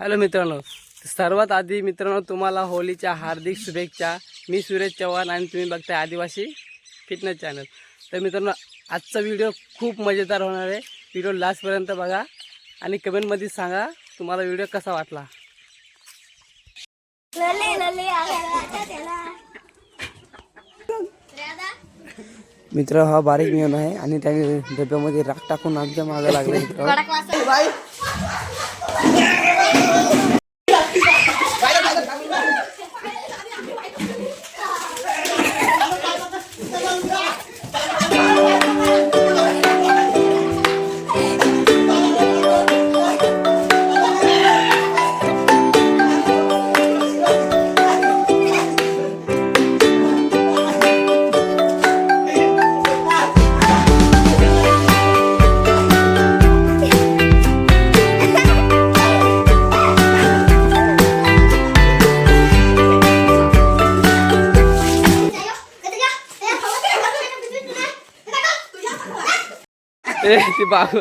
Hello मित्रांनो, सर्वात आधी मित्रांनो तुम्हाला होलीच्या हार्दिक शुभेच्छा. मी सुरेश चव्हाण आणि तुम्ही बघताय आदिवासी फिटनेस चॅनल. तर मित्रांनो, आजचा व्हिडिओ खूप मजेदार होणार आहे. व्हिडिओ लास्टपर्यंत बघा आणि कमेंटमध्ये सांगा तुम्हाला व्हिडिओ कसा वाटला. मित्र हा बारीक नियम आहे आणि त्याने डब्यामध्ये राख टाकून आमच्या मागे लागला. ती बाबू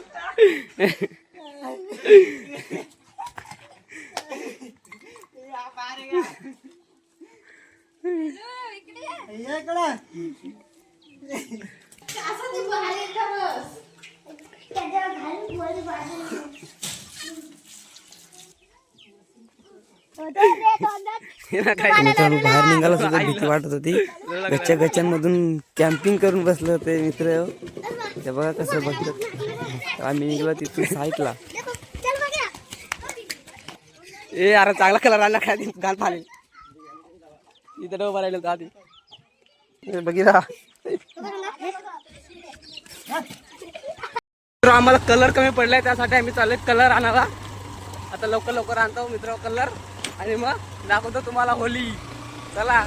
मित्रांनो, बाहेर निघाला सुद्धा भीती वाटत होती. गच्च्यांमधून कॅम्पिंग करून बसले होते मित्र. ते बघा कसं बघतात. आम्ही निघलो तिथून साईटला. ए अरे चांगला कलर आणला काय गाल पाणी इथं डोबा राहिलं आधी बघितला. आम्हाला कलर कमी पडलाय त्यासाठी आम्ही चाललोय कलर आणायला. आता लवकर आणतो मित्र कलर आणि मग दाखवतो तुम्हाला होली. चला.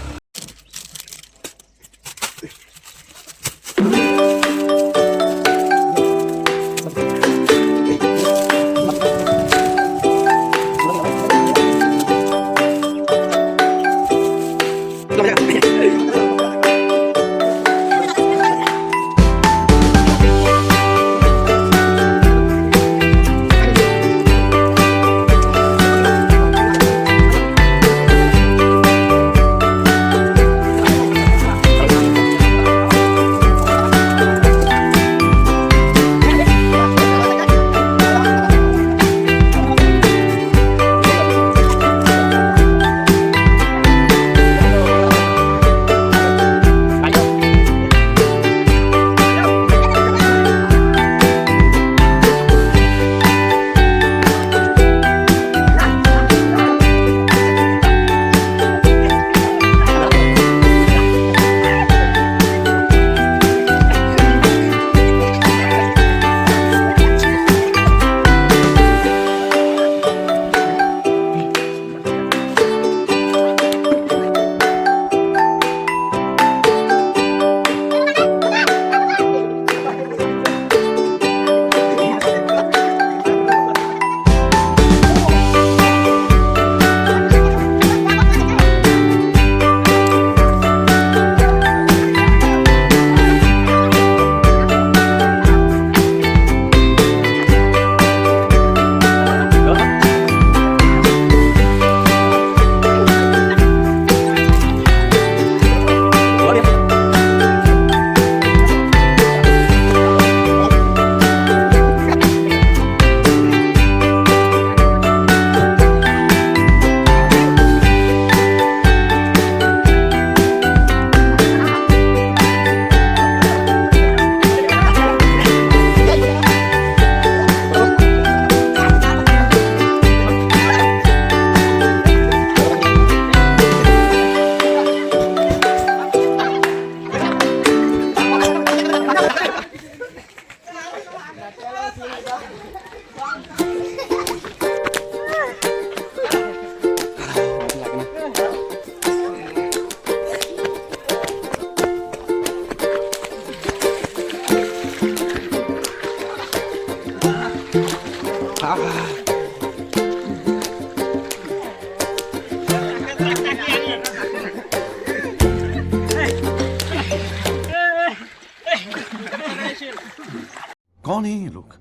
कौन है ये लोग,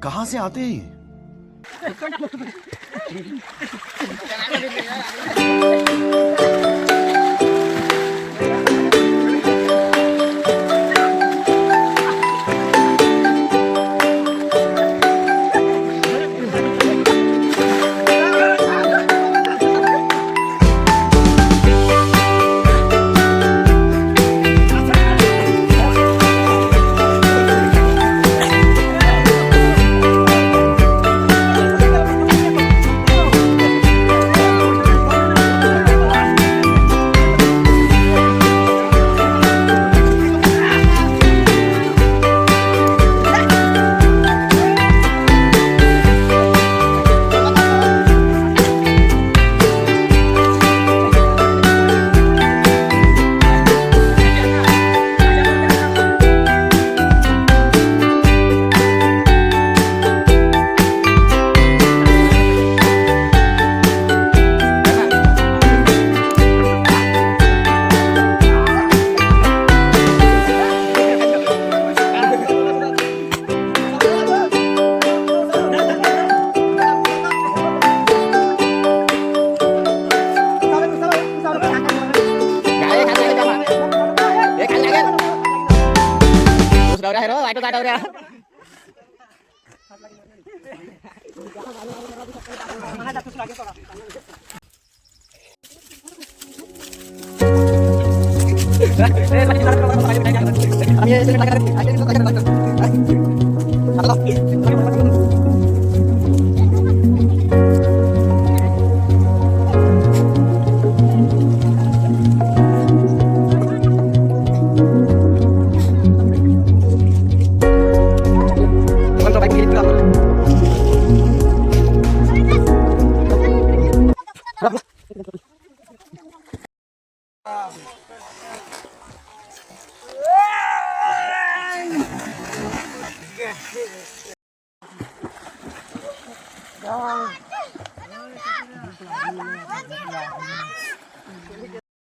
कहां से आते हैं?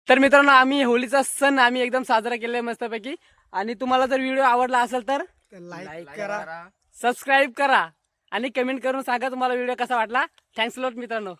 तर मित्रांनो आम्ही होळीचा सण आम्ही एकदम साजरा केलाय मस्तपैकी. आणि तुम्हाला जर व्हिडिओ आवडला असेल तर लाईक करा, सबस्क्राईब करा आणि कमेंट करून सांगा तुम्हाला व्हिडिओ कसा वाटला. थँक्स लॉट मित्रांनो.